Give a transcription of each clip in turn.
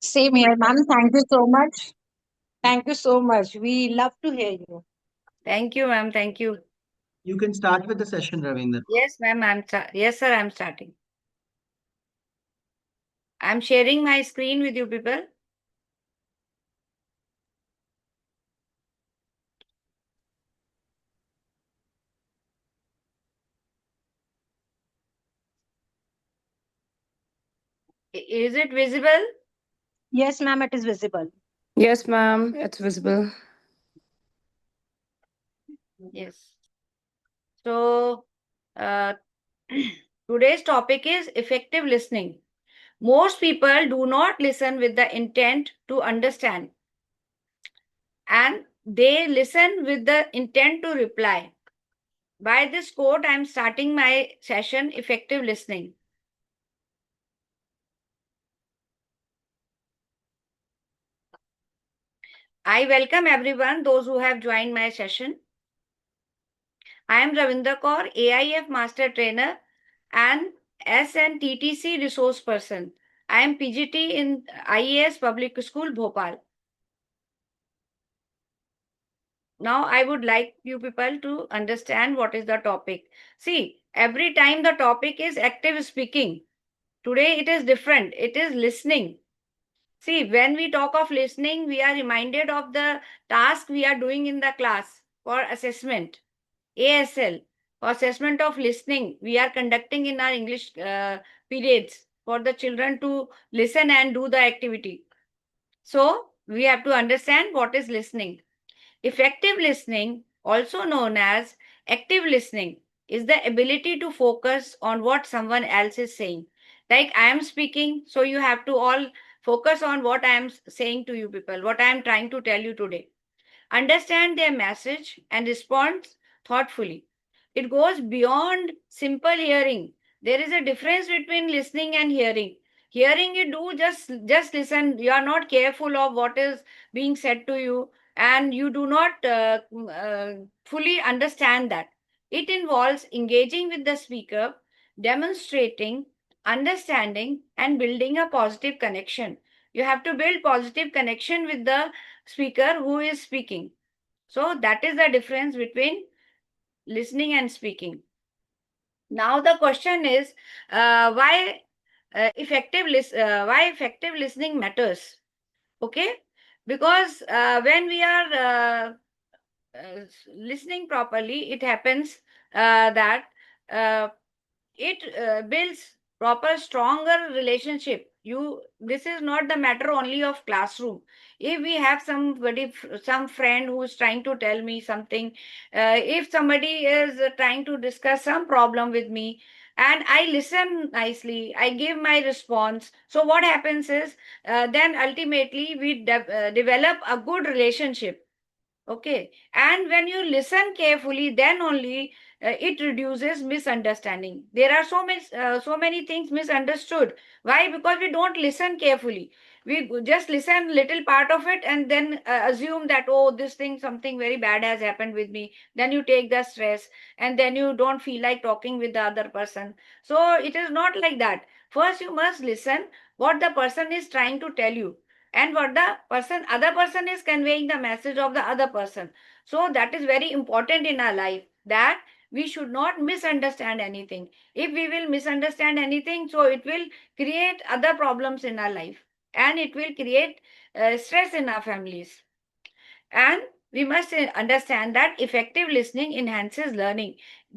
Same here, ma'am. Thank you so much. Thank you so much. We love to hear you. Thank you, ma'am. Thank you. You can start with the session, Ravinder. Yes, ma'am. Yes, sir. I'm starting. I'm sharing my screen with you people. Is it visible? Yes, ma'am, it is visible. Yes, ma'am, it's visible. Yes. So, uh, today's topic is effective listening. Most people do not listen with the intent to understand, and they listen with the intent to reply. By this quote, I'm starting my session, Effective Listening. I welcome everyone, those who have joined my session. I am Ravinder Kaur, AIF Master Trainer and SNTTC Resource Person. I am PGT in IAS Public School, Bhopal. Now, I would like you people to understand what is the topic. See, every time the topic is active speaking. Today it is different. It is listening. See, when we talk of listening, we are reminded of the task we are doing in the class for assessment. ASL, for assessment of listening, we are conducting in our English periods for the children to listen and do the activity. So, we have to understand what is listening. Effective listening, also known as active listening, is the ability to focus on what someone else is saying. Like I am speaking, so you have to all focus on what I am saying to you people, what I am trying to tell you today. Understand their message and respond thoughtfully. It goes beyond simple hearing. There is a difference between listening and hearing. Hearing, you do just listen. You are not careful of what is being said to you, and you do not fully understand that. It involves engaging with the speaker, demonstrating, understanding, and building a positive connection. You have to build positive connection with the speaker who is speaking. So that is the difference between listening and speaking. Now the question is why why effective listening matters. Okay, because when we are listening properly, it happens that uh, it builds proper stronger relationship. You, this is not the matter only of classroom. If we have somebody, some friend who is trying to tell me something, if somebody is trying to discuss some problem with me, and I listen nicely, I give my response, so what happens is then ultimately we develop a good relationship. Okay. And when you listen carefully, then only it reduces misunderstanding. There are so many things misunderstood. Why? Because we don't listen carefully. We just listen little part of it and then assume that, oh, this thing, something very bad has happened with me. Then you take the stress and then you don't feel like talking with the other person. So it is not like that. First, you must listen what the person is trying to tell you and what the other person is conveying, the message of the other person. So that is very important in our life, that we should not misunderstand anything. If we will misunderstand anything, so it will create other problems in our life, and it will create stress in our families. And we must understand that effective listening enhances learning.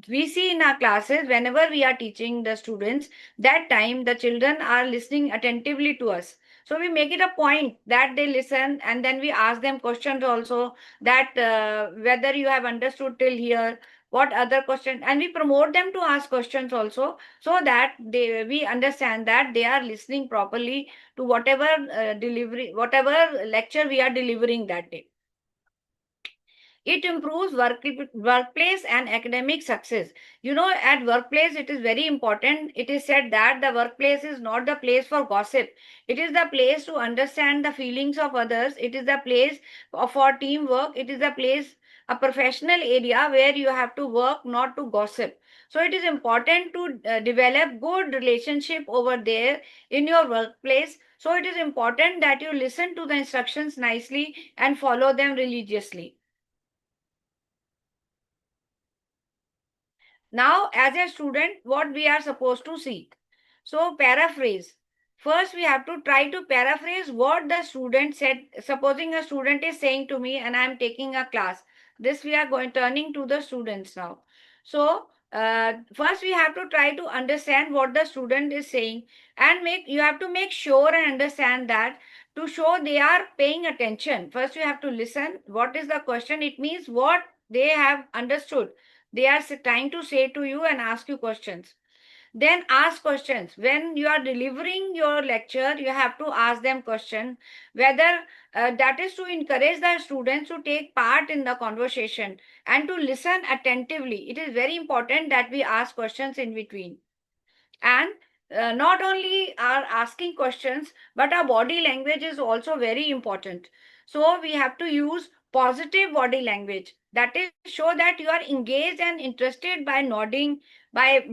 We see in our classes, whenever we are teaching the students, that time the children are listening attentively to us. So we make it a point that they listen, and then we ask them questions also, that whether you have understood till here, what other question, and we promote them to ask questions also, so that we understand that they are listening properly to whatever delivery, whatever lecture we are delivering that day. It improves workplace and academic success. You know, at workplace, it is very important. It is said that the workplace is not the place for gossip. It is the place to understand the feelings of others. It is the place for teamwork. It is the place, a professional area where you have to work, not to gossip. So it is important to develop good relationship over there in your workplace. So it is important that you listen to the instructions nicely and follow them religiously. Now, as a student, what we are supposed to see? So paraphrase. First, we have to try to paraphrase what the student said. Supposing a student is saying to me and I am taking a class. This we are going turning to the students now. So first we have to try to understand what the student is saying, and you have to make sure and understand that to show they are paying attention. First you have to listen. What is the question? It means what they have understood. They are trying to say to you and ask you questions. Then ask questions. When you are delivering your lecture, you have to ask them question, whether that is to encourage the students to take part in the conversation and to listen attentively. It is very important that we ask questions in between. And not only are asking questions, but our body language is also very important. So we have to use positive body language, that is show that you are engaged and interested by nodding, by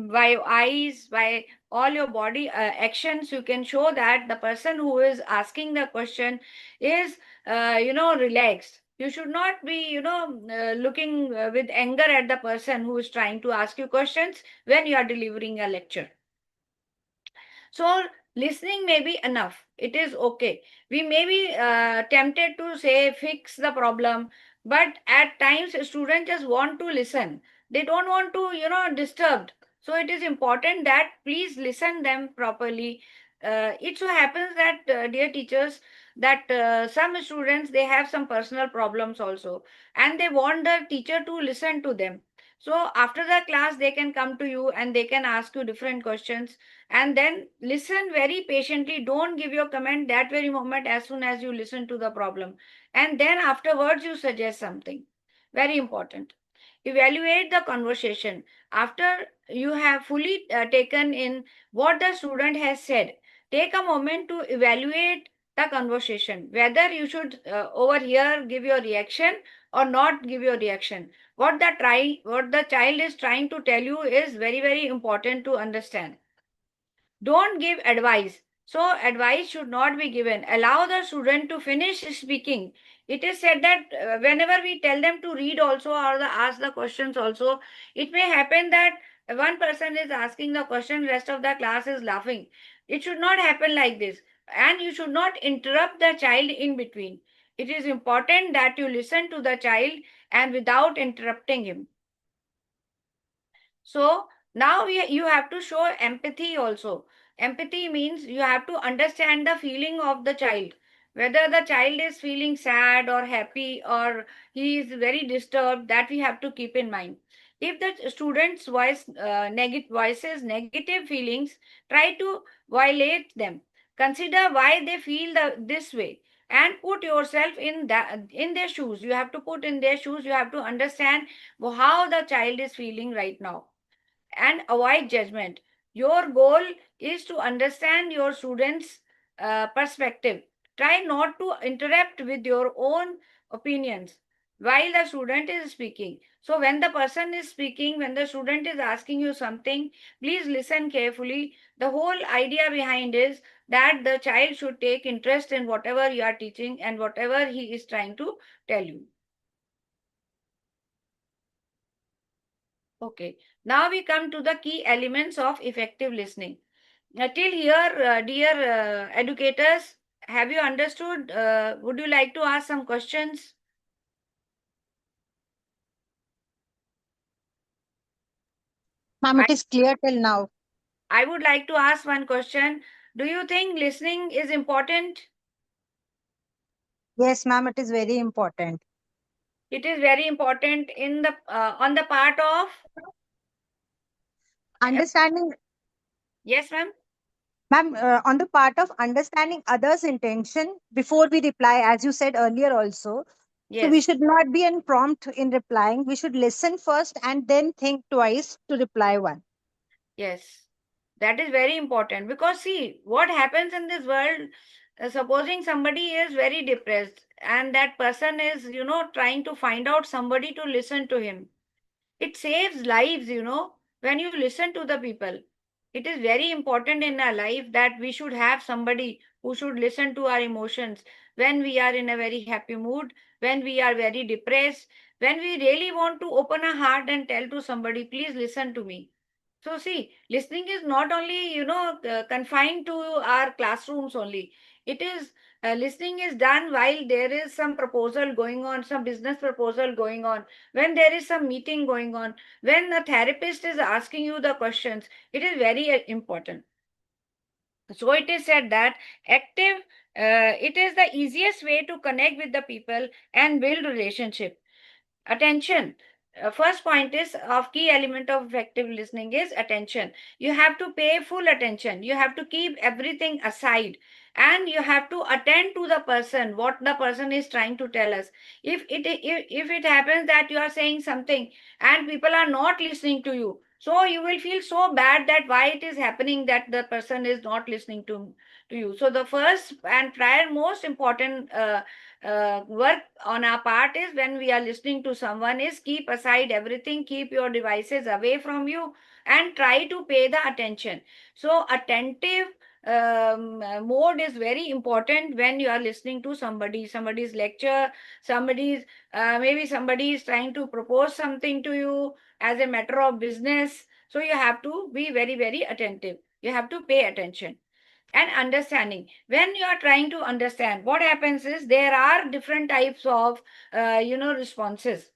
eyes, by all your body actions. You can show that the person who is asking the question is relaxed. You should not be looking with anger at the person who is trying to ask you questions when you are delivering a lecture. So listening may be enough. It is okay. We may be tempted to say fix the problem, but at times students just want to listen. They don't want to disturbed. So it is important that please listen them properly. It so happens that dear teachers, that some students, they have some personal problems also, and they want the teacher to listen to them. So after the class they can come to you and they can ask you different questions, and then listen very patiently. Don't give your comment that very moment as soon as you listen to the problem, and then afterwards you suggest something. Very important. Evaluate the conversation. After you have fully taken in what the student has said, take a moment to evaluate the conversation, whether you should over here give your reaction or not give your reaction. What the child is trying to tell you is very, very important to understand. Don't give advice. So advice should not be given. Allow the student to finish speaking. It is said that whenever we tell them to read also, or ask the questions also, it may happen that one person is asking the question, rest of the class is laughing. It should not happen like this. And you should not interrupt the child in between. It is important that you listen to the child and without interrupting him. So now you have to show empathy also. Empathy means you have to understand the feeling of the child, whether the child is feeling sad or happy or he is very disturbed. That we have to keep in mind. If the student's voices negative feelings, try to violate them. Consider why they feel this way and put yourself in their shoes. You have to put in their shoes. You have to understand how the child is feeling right now, and avoid judgment. Your goal is to understand your students' perspective. Try not to interrupt with your own opinions while the student is speaking. So, when the person is speaking, when the student is asking you something, please listen carefully. The whole idea behind is that the child should take interest in whatever you are teaching and whatever he is trying to tell you. Okay, now we come to the key elements of effective listening. Till here, dear educators, have you understood? Would you like to ask some questions? Ma'am, it is clear till now. I would like to ask one question. Do you think listening is important? Yes, ma'am, it is very important. It is very important in the on the part of Understanding, yes, ma'am. ma'am, on the part of understanding others' intention before we reply, as you said earlier also. So we Yes. should not be prompt in replying. We should listen first and then think twice to reply one. Yes, that is very important, because see what happens in this world. Supposing somebody is very depressed and that person is, trying to find out somebody to listen to him. It saves lives. when you listen to the people. It is very important in our life that we should have somebody who should listen to our emotions when we are in a very happy mood, when we are very depressed, when we really want to open our heart and tell to somebody, please listen to me. So see, listening is not only, confined to our classrooms only. It is listening is done while there is some proposal going on, some business proposal going on, when there is some meeting going on, when a therapist is asking you the questions. It is very important. So it is said that it is the easiest way to connect with the people and build relationship. Attention. First point is of key element of effective listening is attention. You have to pay full attention. You have to keep everything aside, and you have to attend to the person, what the person is trying to tell us. If it happens that you are saying something and people are not listening to you, so you will feel so bad that why it is happening that the person is not listening to you. So the first and prior most important work on our part is when we are listening to someone is keep aside everything, keep your devices away from you, and try to pay the attention. So attentive mode is very important when you are listening to somebody's lecture, somebody's maybe somebody is trying to propose something to you as a matter of business. So you have to be very, very attentive. You have to pay attention. And understanding, when you are trying to understand, what happens is there are different types of responses.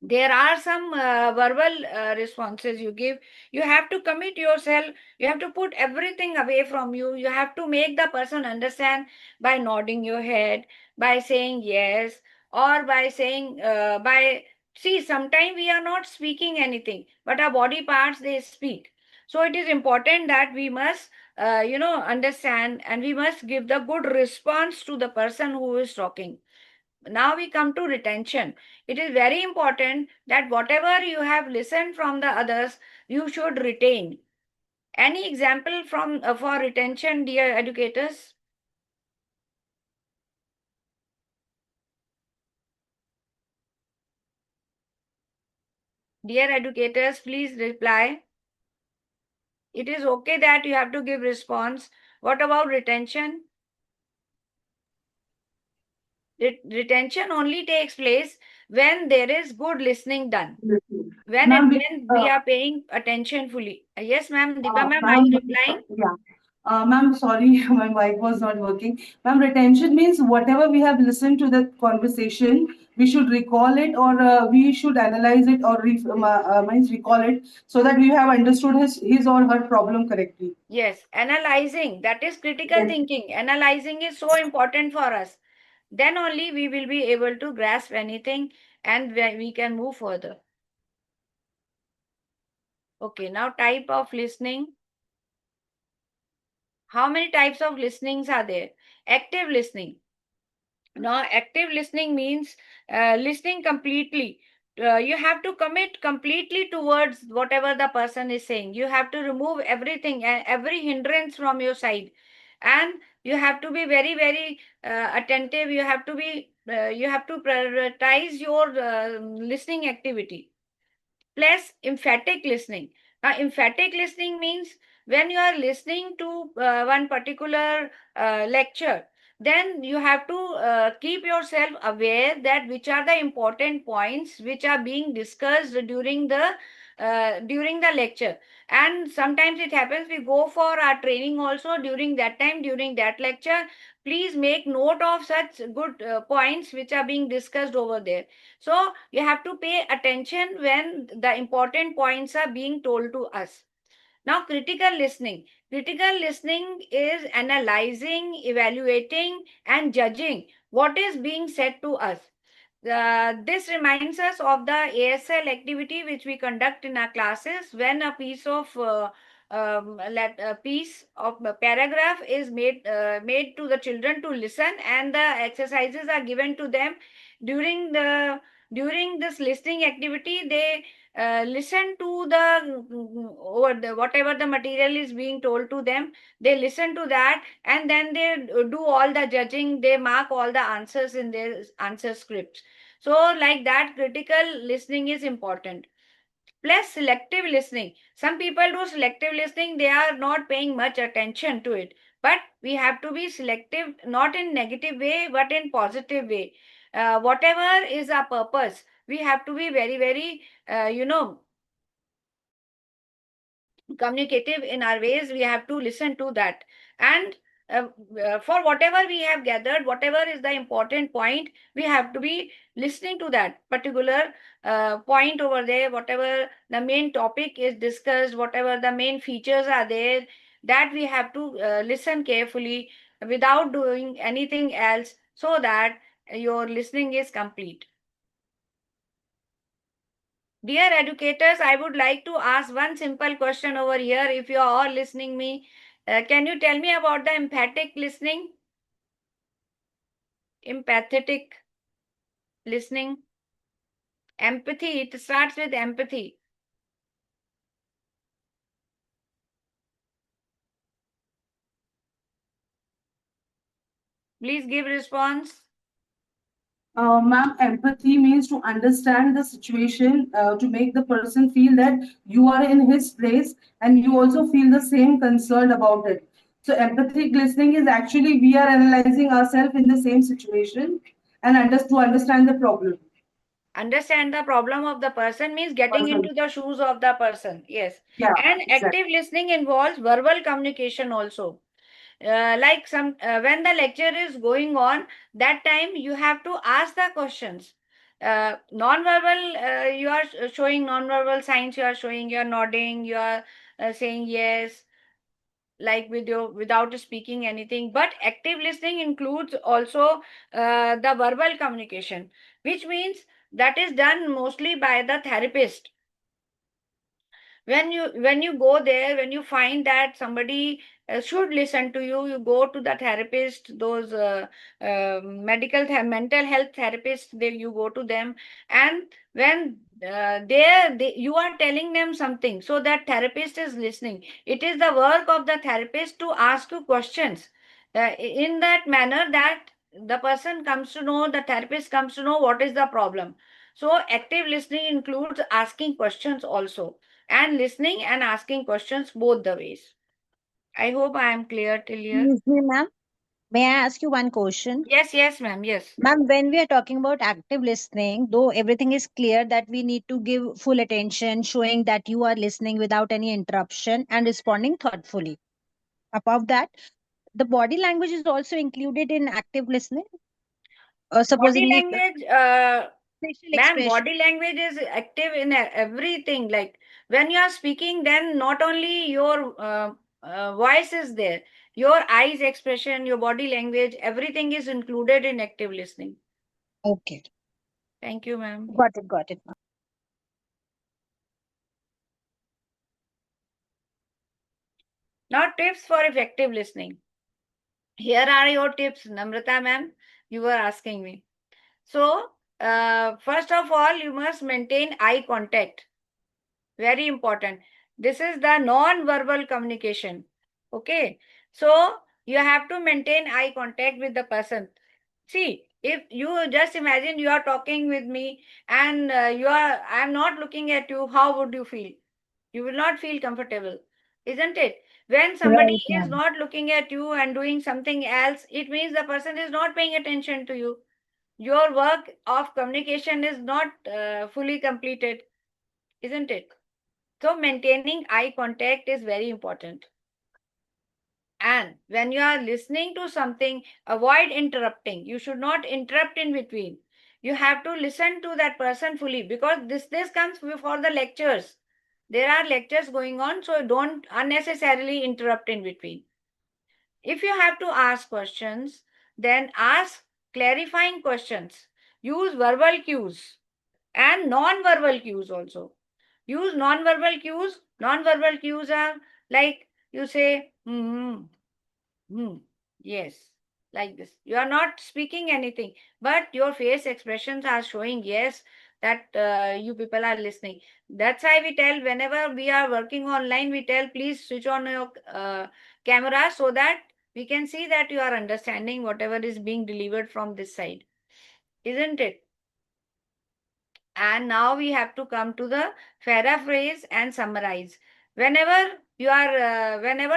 There are some verbal responses you give. You have to commit yourself. You have to put everything away from you. You have to make the person understand by nodding your head, by saying yes, or by saying by see, sometimes we are not speaking anything, but our body parts they speak. So it is important that we must understand, and we must give the good response to the person who is talking. Now we come to retention. It is very important that whatever you have listened from the others, you should retain. Any example from for retention, dear educators? Dear educators, please reply. It is okay that you have to give response. What about retention? Retention only takes place when there is good listening done. When we are paying attention fully. Yes, ma'am. Deepa ma'am, are you replying? Yeah. Ma'am, sorry, my mic was not working. Ma'am, retention means whatever we have listened to the conversation, we should recall it, or we should analyze it, or means recall it, so that we have understood his or her problem correctly. Yes, analyzing, that is critical Yes. thinking. Analyzing is so important for us. Then only we will be able to grasp anything and we can move further. Okay, now type of listening. How many types of listenings are there? Active listening. Now, active listening means listening completely. You have to commit completely towards whatever the person is saying. You have to remove everything and every hindrance from your side, and you have to be very, very attentive. You have to prioritize your listening activity. Plus, emphatic listening. Now, emphatic listening means when you are listening to one particular lecture, then you have to keep yourself aware that which are the important points which are being discussed during the lecture. And sometimes it happens we go for our training also during that time, during that lecture. Please make note of such good points which are being discussed over there. So you have to pay attention when the important points are being told to us. Now, critical listening. Critical listening is analyzing, evaluating, and judging what is being said to us. This reminds us of the ASL activity which we conduct in our classes when a piece of paragraph is made to the children to listen, and the exercises are given to them during this listening activity. They listen to whatever the material is being told to them. They listen to that, and then they do all the judging. They mark all the answers in their answer scripts. So like that, critical listening is important. plus selective listening. Some people do selective listening, they are not paying much attention to it. But we have to be selective, not in negative way, but in positive way. Whatever is our purpose, we have to be very, very, communicative in our ways. We have to listen to that. And for whatever we have gathered, whatever is the important point, we have to be listening to that particular point over there, whatever the main topic is discussed, whatever the main features are there, that we have to listen carefully without doing anything else, so that your listening is complete. Dear educators, I would like to ask one simple question over here. If you are all listening me, can you tell me about the emphatic listening? Empathetic listening. Empathy, it starts with empathy. Please give response. Ma'am, empathy means to understand the situation, to make the person feel that you are in his place and you also feel the same concern about it. So, empathic listening is actually we are analyzing ourselves in the same situation and to understand the problem. Understand the problem of the person means getting Person. into the shoes of the person. Yes. Yeah, And exactly. active listening involves verbal communication also. Like when the lecture is going on, that time you have to ask the questions. Non-verbal, you are showing non-verbal signs, you are showing, you are nodding, you are saying yes, like without speaking anything. But active listening includes also the verbal communication, which means that is done mostly by the therapist. When you go there, when you find that somebody should listen to you, you go to the therapist, those mental health therapists, you go to them. And when you are telling them something, so that therapist is listening. It is the work of the therapist to ask you questions in that manner, that the person comes to know, the therapist comes to know what is the problem. So active listening includes asking questions also, and listening and asking questions both the ways. I hope I am clear till here. Excuse me, ma'am. May I ask you one question? Yes, ma'am. Yes. Ma'am, when we are talking about active listening, though everything is clear that we need to give full attention, showing that you are listening without any interruption and responding thoughtfully. Above that, the body language is also included in active listening. Body Supposedly, language, facial ma'am, expression. body language is active in everything. Like when you are speaking, then not only your voice is there, your eyes expression, your body language, everything is included in active listening. Okay. Thank you, ma'am. Got it, ma'am. Now, tips for effective listening. Here are your tips, Namrata ma'am. You were asking me. So, first of all, you must maintain eye contact. Very important. This is the non-verbal communication. Okay. So, you have to maintain eye contact with the person. See, if you just imagine you are talking with me and I am not looking at you, how would you feel? You will not feel comfortable, isn't it? When somebody Right, is ma'am. not looking at you and doing something else, it means the person is not paying attention to you. Your work of communication is not fully completed, isn't it? So maintaining eye contact is very important. And when you are listening to something, avoid interrupting. You should not interrupt in between. You have to listen to that person fully, because this comes before the lectures. There are lectures going on, so don't unnecessarily interrupt in between. If you have to ask questions, then ask clarifying questions. Use verbal cues and non-verbal cues also. Use non-verbal cues. Non-verbal cues are like you say, yes, like this. You are not speaking anything, but your face expressions are showing yes, that you people are listening. That's why we tell, whenever we are working online, we tell please switch on your camera, so that we can see that you are understanding whatever is being delivered from this side. Isn't it? And now we have to come to the paraphrase and summarize. Whenever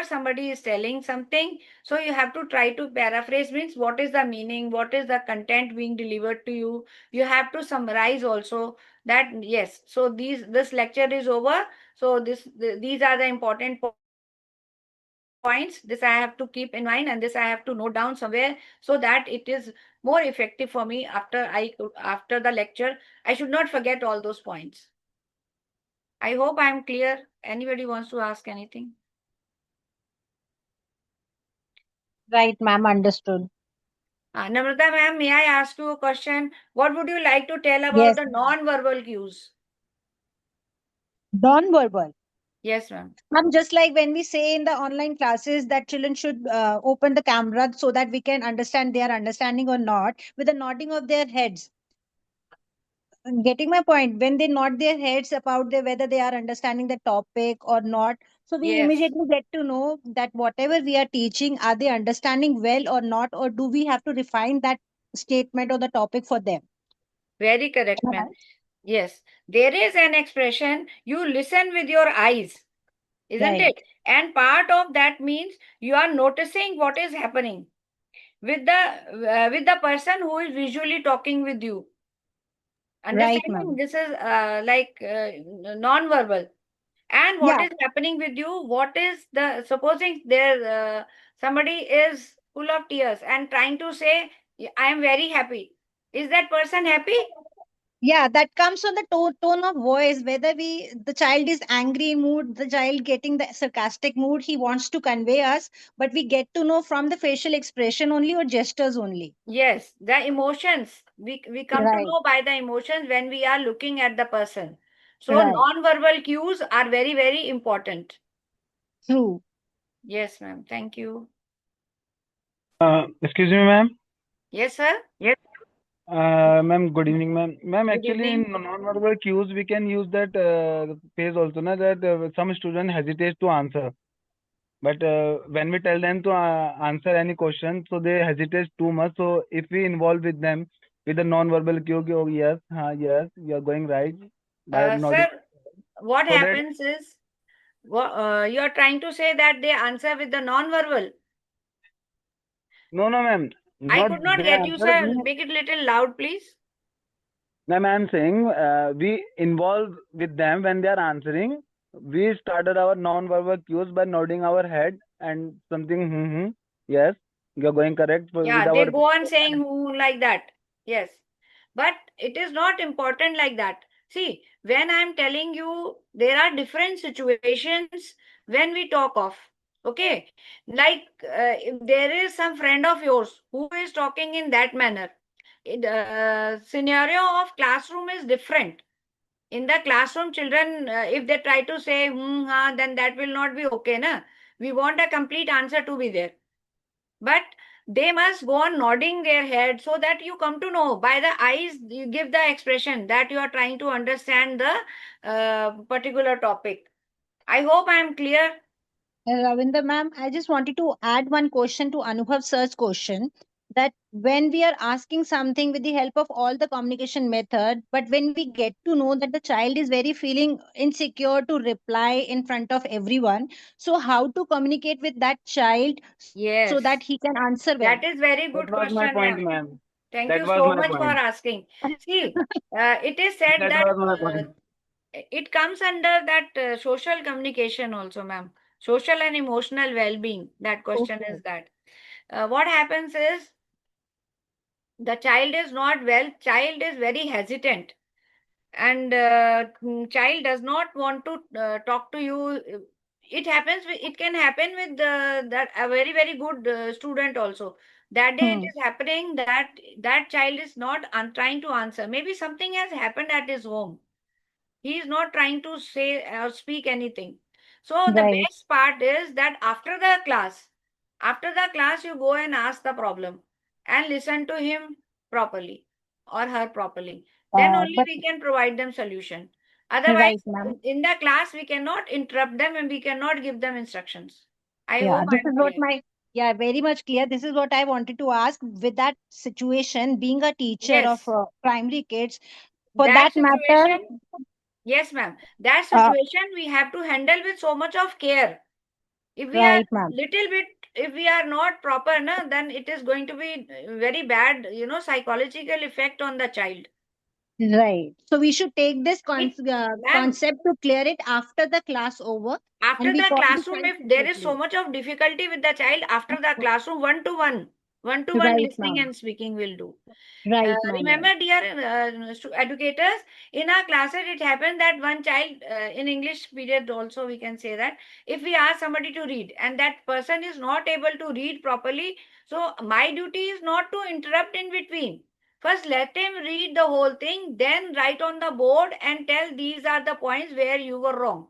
somebody is telling something, so you have to try to paraphrase, means what is the meaning, what is the content being delivered to you. You have to summarize also that, yes, so this lecture is over. So these are the important points. This I have to keep in mind, and this I have to note down somewhere, so that it is more effective for me after the lecture. I should not forget all those points. I hope I am clear. Anybody wants to ask anything? Right, ma'am. Understood. Namrata ma'am, may I ask you a question? What would you like to tell about Yes, the non-verbal cues? non-verbal. Yes, ma'am. Just like when we say in the online classes that children should open the camera so that we can understand they are understanding or not with the nodding of their heads. Getting my point, when they nod their heads about whether they are understanding the topic or not, so we Yes. immediately get to know that whatever we are teaching, are they understanding well or not, or do we have to refine that statement or the topic for them? Very correct, Am I ma'am. right? Yes. There is an expression, you listen with your eyes, isn't Right, it? And part of that means you are noticing what is happening with the person who is visually talking with you. right, Understanding ma'am. this is non-verbal. And what Yeah, is happening with you? What is the supposing there somebody is full of tears and trying to say, I am very happy. Is that person happy? yeah, that comes on the tone of voice, whether the child is angry mood, the child getting the sarcastic mood he wants to convey us, but we get to know from the facial expression only or gestures only. Yes, the emotions. We come to Right, know by the emotions when we are looking at the person. So right, non-verbal cues are very, very important. true. Yes, ma'am. Thank you. Excuse me, ma'am. Yes, sir. Ma'am, good evening, ma'am. Ma'am, Good actually, in evening. non-verbal cues, we can use that phrase also, na, that some student hesitate to answer. But when we tell them to answer any question, so they hesitate too much. So if we involve with them with the non-verbal cue, ki, oh, yes, yes, you are going right by nodding. Sir, what So that, happens is you are trying to say that they answer with the non-verbal. no, no, ma'am, I not could not they get you, answer. sir. Make it little loud, please. Ma'am, I'm saying we involve with them when they are answering. We started our non-verbal cues by nodding our head and something, yes, you're going correct with Yeah, they our. go on saying who like that. Yes. But it is not important like that. See, when I'm telling you, there are different situations when we talk of. Okay. Like if there is some friend of yours who is talking in that manner, scenario of classroom is different. In the classroom, children, if they try to say, then that will not be okay. Na? We want a complete answer to be there. But they must go on nodding their head so that you come to know by the eyes, you give the expression that you are trying to understand the particular topic. I hope I am clear. Ravinder ma'am, I just wanted to add one question to Anubhav sir's question, that when we are asking something with the help of all the communication method, but when we get to know that the child is very feeling insecure to reply in front of everyone, so how to communicate with that child so Yes, that he can answer well? that is very That good was my question, point, ma'am. ma'am. Thank That you was so my much for point. asking. See, it is said That that was my point. it comes under that social communication also, ma'am. Social and emotional well-being. That question Okay. is that. What happens is the child is not well, child is very hesitant, and child does not want to talk to you. It happens, it can happen with that a very, very good student also. That day it Hmm. is happening that that child is not trying to answer. Maybe something has happened at his home. He is not trying to say or speak anything. So the Right. best part is that after the class, you go and ask the problem and listen to him properly or her properly. Then only But we can provide them solution. right, Otherwise, ma'am. in the class, we cannot interrupt them and we cannot give them instructions. I Yeah, hope this I'm is what clear. my, yeah, very much clear. This is what I wanted to ask. With that situation, being a teacher of Yes. primary kids, For that that matter, situation, yes, ma'am, that uh, situation we have to handle with so much of care. If we are right, ma'am. little bit, if we are not proper, na, then it is going to be very bad, psychological effect on the child. Right. So we should take this Ma'am, concept to clear it after the class over, after and we the call the classroom, child if there is so separately. much of difficulty with the child, after the classroom, one-to-one Right, listening ma'am. and speaking will do. Right, ma'am. Remember, dear educators, in our classes, it happened that one child, in English period also, we can say that if we ask somebody to read and that person is not able to read properly, so my duty is not to interrupt in between. First, let him read the whole thing, then write on the board and tell these are the points where you were wrong.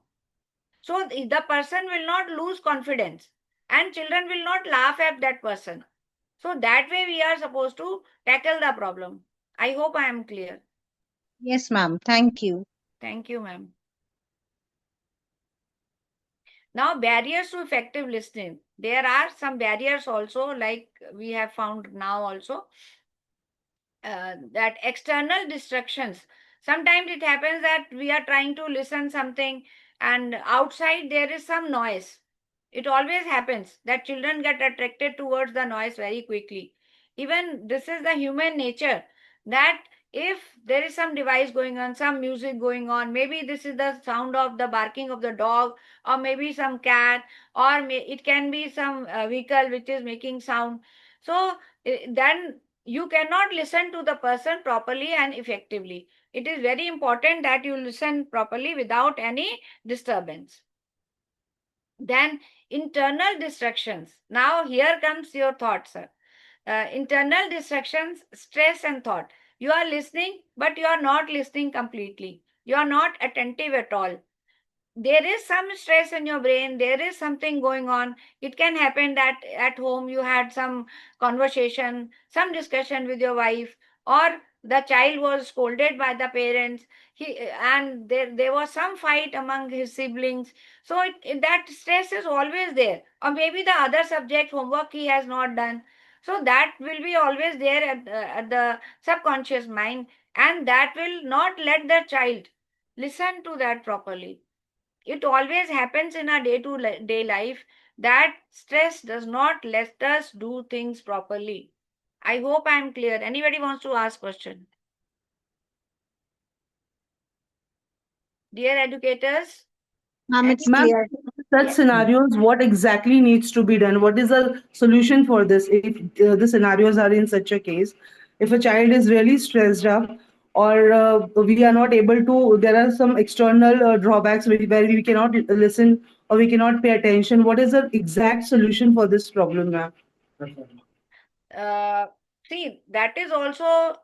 So the person will not lose confidence and children will not laugh at that person. So that way we are supposed to tackle the problem. I hope I am clear. Yes, ma'am. Thank you. Thank you, ma'am. Now, barriers to effective listening. There are some barriers also, like we have found now also, that external distractions. Sometimes it happens that we are trying to listen something and outside there is some noise. It always happens that children get attracted towards the noise very quickly. Even this is the human nature, that if there is some device going on, some music going on, maybe this is the sound of the barking of the dog, or maybe some cat, or it can be some vehicle which is making sound. So then you cannot listen to the person properly and effectively. It is very important that you listen properly without any disturbance. Then internal distractions. Now here comes your thought, sir. Internal distractions, stress and thought. You are listening, but you are not listening completely. You are not attentive at all. There is some stress in your brain, there is something going on. It can happen that at home you had some conversation, some discussion with your wife, or the child was scolded by the parents, and there was some fight among his siblings. So that stress is always there, or maybe the other subject homework he has not done. So that will be always there at the subconscious mind, and that will not let the child listen to that properly. It always happens in our day-to-day life that stress does not let us do things properly. I hope I am clear. Anybody wants to ask question? Dear educators, Ma'am, it's Ma'am, clear. such scenarios, what exactly needs to be done? What is the solution for this? If the scenarios are in such a case, if a child is really stressed up, or we are not able to, there are some external drawbacks where we cannot listen or we cannot pay attention. What is the exact solution for this problem, ma'am? see, that is also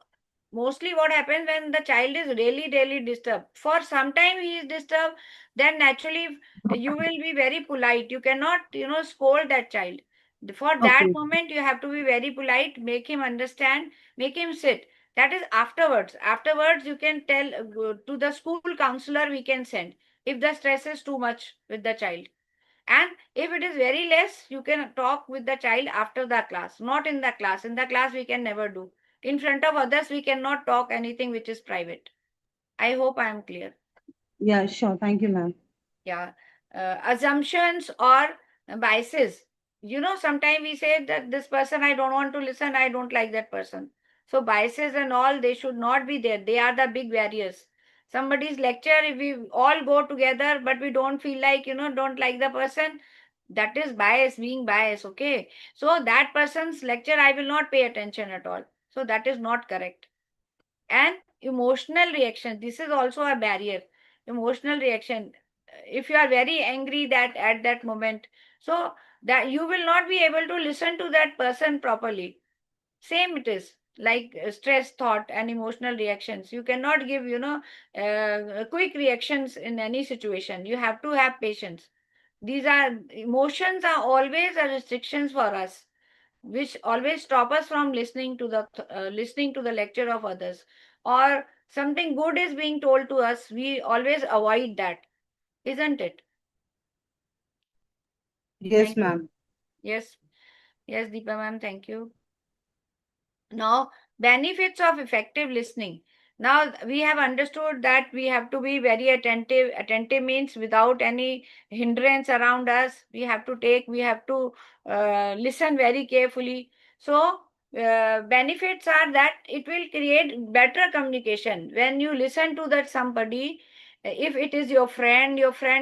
mostly what happens when the child is really disturbed. For some time he is disturbed, then naturally you will be very polite. You cannot, scold that child. For that Okay. moment, you have to be very polite, make him understand, make him sit. That is afterwards. Afterwards, you can tell to the school counselor, we can send if the stress is too much with the child. And if it is very less, you can talk with the child after the class, not in the class. In the class, we can never do. In front of others, we cannot talk anything which is private. I hope I am clear. Yeah, sure. Thank you, ma'am. Yeah. Assumptions or biases. Sometimes we say that this person, I don't want to listen, I don't like that person. So biases and all, they should not be there. They are the big barriers. Somebody's lecture, if we all go together, but we don't feel like, don't like the person, that is bias, being biased, okay? So that person's lecture, I will not pay attention at all. So that is not correct. And emotional reaction, this is also a barrier. Emotional reaction, if you are very angry that at that moment, so that you will not be able to listen to that person properly. Same it is like stress, thought and emotional reactions. You cannot give quick reactions in any situation. You have to have patience. These are emotions are always a restrictions for us, which always stop us from listening to the lecture of others, or something good is being told to us, we always avoid that, isn't it? Yes, Thank you. ma'am. Yes, yes, Deepa ma'am, thank you. Now, benefits of effective listening. Now we have understood that we have to be very attentive. Attentive means without any hindrance around us. We have to listen very carefully. So benefits are that it will create better communication. When you listen to that somebody, if it is your friend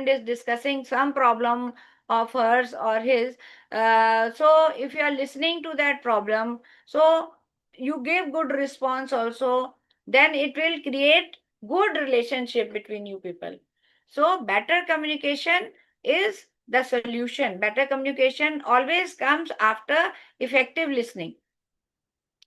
is discussing some problem of hers or his. So if you are listening to that problem, so you give good response also, then it will create good relationship between you people. So better communication is the solution. Better communication always comes after effective listening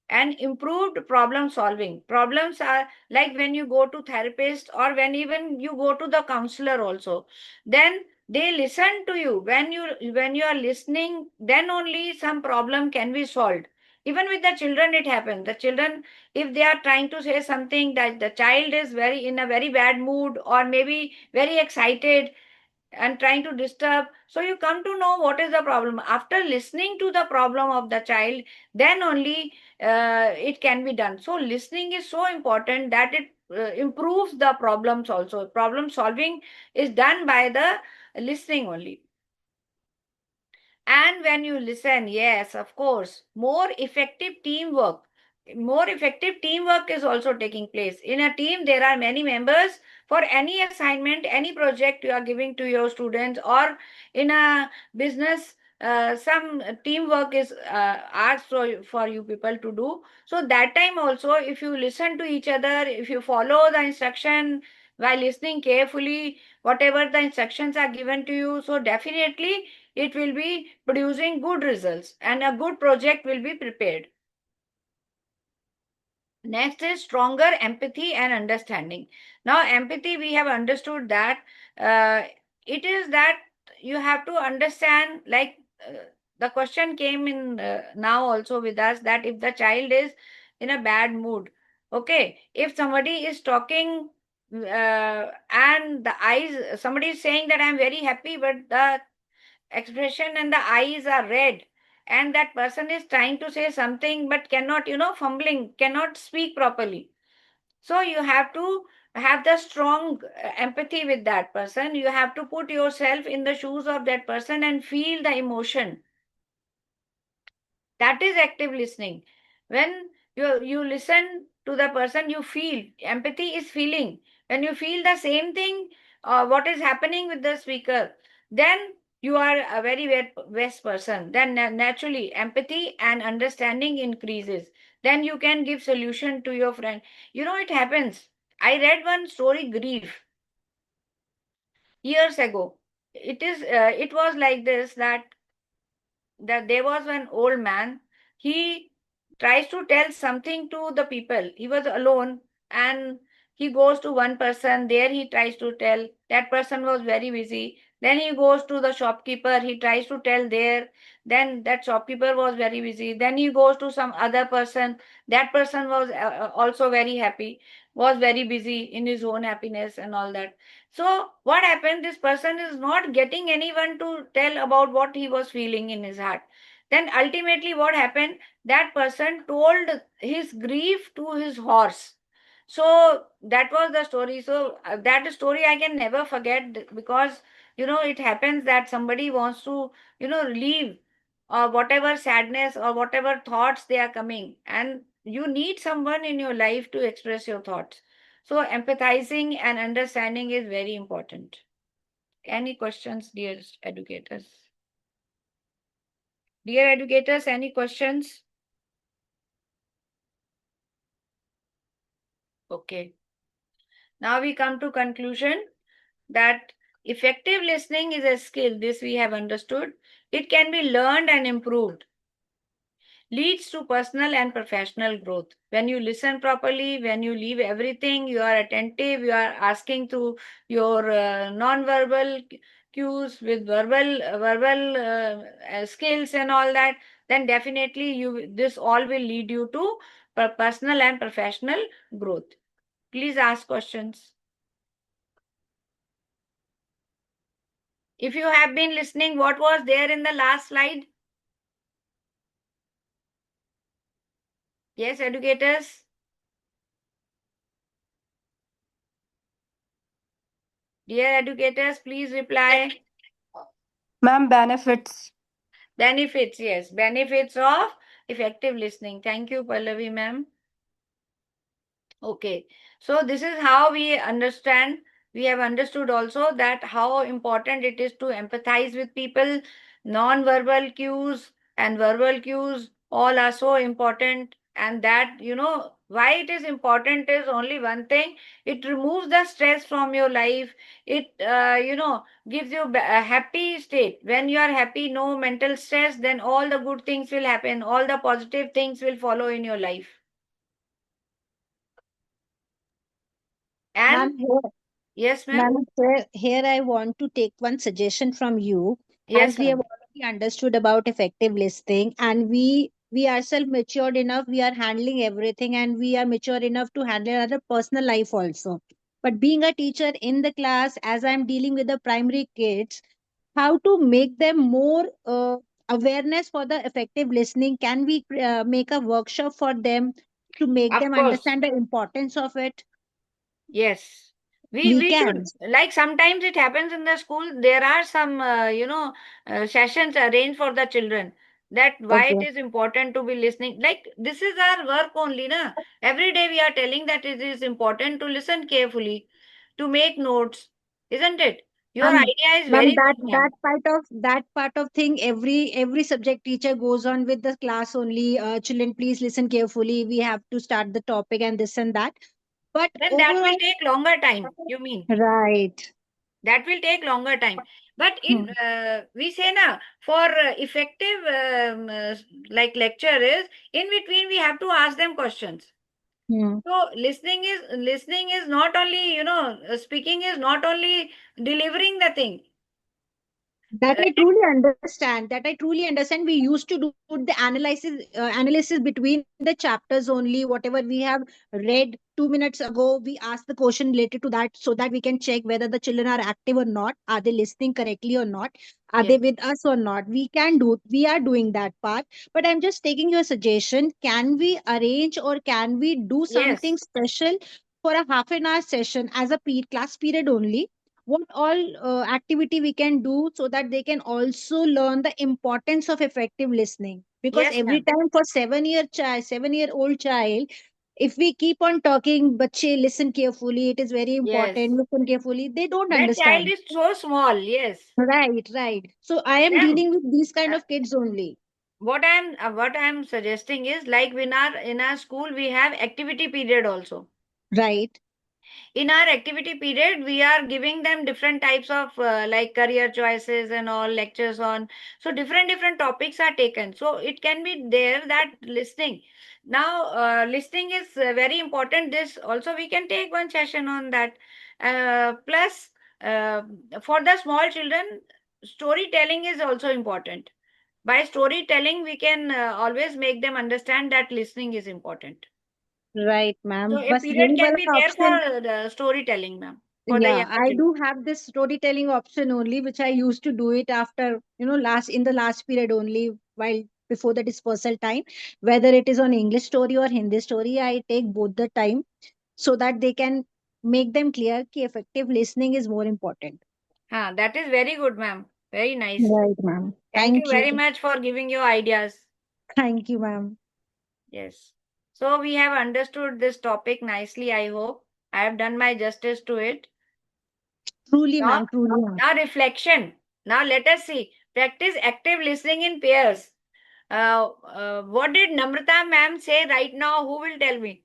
and improved problem solving. Problems are like when you go to therapist or when even you go to the counselor also, then they listen to you. When you are listening, then only some problem can be solved. Even with the children it happens. The children, if they are trying to say something, that the child is very in a very bad mood or maybe very excited and trying to disturb, so you come to know what is the problem after listening to the problem of the child, then only it can be done. So listening is so important that it improves the problems also. Problem solving is done by the listening only. And when you listen, yes, of course, more effective teamwork. More effective teamwork is also taking place. In a team, there are many members. For any assignment, any project you are giving to your students, or in a business, some teamwork is asked for you people to do. So that time also, if you listen to each other, if you follow the instruction while listening carefully, whatever the instructions are given to you, so definitely it will be producing good results and a good project will be prepared. Next is stronger empathy and understanding. Now, empathy, we have understood that it is that you have to understand, like the question came in now also with us, that if the child is in a bad mood, okay, if somebody is talking and the eyes, somebody is saying that I'm very happy, but the expression and the eyes are red, and that person is trying to say something but cannot, fumbling, cannot speak properly. So you have to have the strong empathy with that person. You have to put yourself in the shoes of that person and feel the emotion. That is active listening. When you listen to the person, you feel. Empathy is feeling. When you feel the same thing, what is happening with the speaker, then you are a very best person. Then naturally empathy and understanding increases. Then you can give solution to your friend. It happens. I read one story, grief, years ago. It was like this, that there was an old man. He tries to tell something to the people. He was alone and he goes to one person. There he tries to tell. That person was very busy. Then he goes to the shopkeeper. He tries to tell there. Then that shopkeeper was very busy. Then he goes to some other person. That person was also very happy, was very busy in his own happiness and all that. So what happened? This person is not getting anyone to tell about what he was feeling in his heart. Then ultimately what happened? That person told his grief to his horse. So that was the story. So that story I can never forget, because it happens that somebody wants to relieve whatever sadness or whatever thoughts they are coming, and you need someone in your life to express your thoughts. So empathizing and understanding is very important. Any questions, dear educators? Dear educators, any questions? Okay. Now we come to conclusion that effective listening is a skill. This we have understood. It can be learned and improved. Leads to personal and professional growth. When you listen properly, when you leave everything, you are attentive, you are asking through your non-verbal cues with verbal skills and all that, then definitely this all will lead you to personal and professional growth. Please ask questions. If you have been listening, what was there in the last slide? Yes, educators? Dear educators, please reply. Ma'am, benefits. Benefits, yes. Benefits of effective listening. Thank you, Pallavi ma'am. Okay. So this is how we understand. We have understood also that how important it is to empathize with people. Non-verbal cues and verbal cues all are so important. And that, why it is important is only one thing. It removes the stress from your life. It, gives you a happy state. When you are happy, no mental stress, then all the good things will happen. All the positive things will follow in your life. And Ma'am, here, yes, ma'am. ma'am, here I want to take one suggestion from you. Yes, As we have ma'am. already understood about effective listening, and we ourselves matured enough, we are handling everything, and we are mature enough to handle our personal life also. But being a teacher in the class, as I'm dealing with the primary kids, how to make them more awareness for the effective listening? Can we make a workshop for them to make Of them course. understand the importance of it? Yes. We We we should, can. like, sometimes it happens in the school. There are some sessions arranged for the children, that why it Okay. is important to be listening. Like, this is our work only, na. Every day we are telling that it is important to listen carefully, to make notes, isn't it? Your Um, idea is Ma'am, very good, that ma'am. part of thing, every subject teacher goes on with the class only. Children, please listen carefully. We have to start the topic and this and that. But Then that will overall, take longer time, you mean? right. That will take longer time. But in, Hmm. we say na, for effective like lecture is, in between we have to ask them questions. Hmm. So listening is not only, speaking is not only delivering the thing. That Uh, I truly understand. That I truly understand. We used to do the analysis between the chapters only. Whatever we have read 2 minutes ago, we ask the question related to that so that we can check whether the children are active or not. Are they listening correctly or not? Are they yes, with us or not? We are doing that part. But I'm just taking your suggestion. Can we arrange or can we do something yes, special for a half an hour session as a class period only? What all activity we can do so that they can also learn the importance of effective listening? Because yes, every ma'am. time for 7-year old child, if we keep on talking, bache listen carefully, it is very Yes. important, listen carefully, they don't That child understand. is so small. Yes. Right. So I am Ma'am, dealing with these kind uh, of kids only. what I'm suggesting is, like, in our school we have activity period also. Right. In our activity period we are giving them different types of like career choices and all lectures on, so different topics are taken, so it can be there that listening. Now listening is very important. This also we can take one session on that. Plus, uh, for the small children, storytelling is also important. By storytelling we can always make them understand that listening is important. Right, So ma'am. a Bas period yahi can be wala there option. for the storytelling, ma'am, for the Yeah, younger I children. do have this storytelling option only, which I used to do it after, last in the last period only, while before the dispersal time. Whether it is on English story or Hindi story, I take both the time so that they can make them clear कि effective listening is more important. That is very good, ma'am. Very nice. Right, ma'am. Thank you Thank you. very much for giving your ideas. Thank you, ma'am. Yes. So we have understood this topic nicely, I hope. I have done my justice to it. Truly, Now, ma'am. Truly, ma'am. now reflection. Now let us see. Practice active listening in pairs. What did Namrata ma'am say right now? Who will tell me?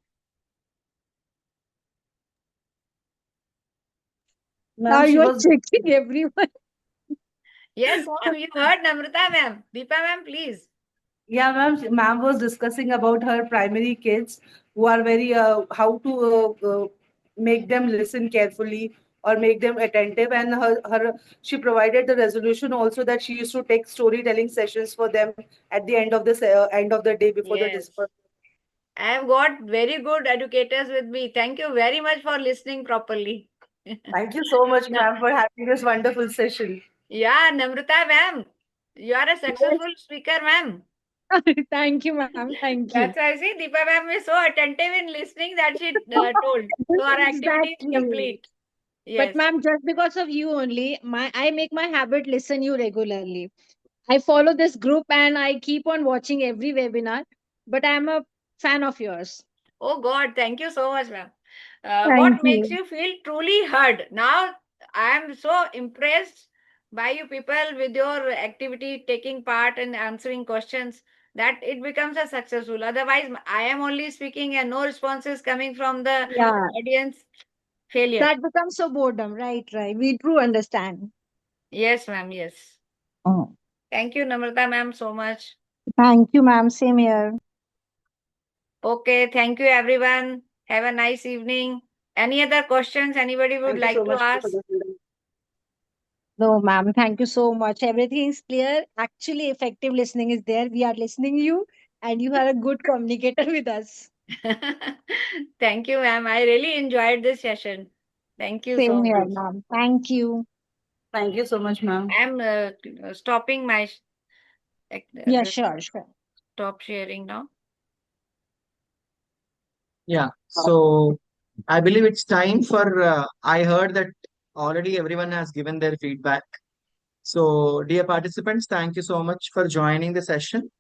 Now Ma'am, she you are was. checking everyone. Yes, ma'am. You heard Namrata ma'am. Deepa ma'am, please. Yeah, ma'am. Ma'am was discussing about her primary kids who are very how to make them listen carefully or make them attentive, and her she provided the resolution also that she used to take storytelling sessions for them at the end of the end of the day before the Yes. dispersal. I have got very good educators with me. Thank you very much for listening properly. Thank you so much, No, ma'am, for having this wonderful session. yeah, Namrata ma'am, you are a successful speaker, ma'am. Thank you, ma'am. Thank you. That's why I see Deepa ma'am is so attentive in listening that she told. So our activity is Exactly. complete. But Yes. ma'am, just because of you only, I make my habit listen you regularly. I follow this group and I keep on watching every webinar. But I am a fan of yours. Oh God, thank you so much, ma'am. Thank What makes you. you feel truly heard? Now, I am so impressed by you people with your activity, taking part and answering questions, that it becomes a successful. Otherwise, I am only speaking and no responses coming from the Yeah, audience. Failure. that becomes so boredom. Right, right. We do understand. Yes, ma'am. Yes. Oh. Thank you, Namrata ma'am, so much. Thank you, ma'am. Same here. Okay, thank you, everyone. Have a nice evening. Any other questions anybody would Thank you like so to much for ask? the No, ma'am. Thank you so much. Everything is clear. Actually, effective listening is there. We are listening you, and you are a good communicator with us. Thank you, ma'am. I really enjoyed this session. Thank you Same so here, much. ma'am. Thank you. Thank you so much, ma'am. I'm stopping my Yeah, sure, sure. stop sharing now. Yeah. So I believe it's time for, I heard that already everyone has given their feedback. So, dear participants, thank you so much for joining the session.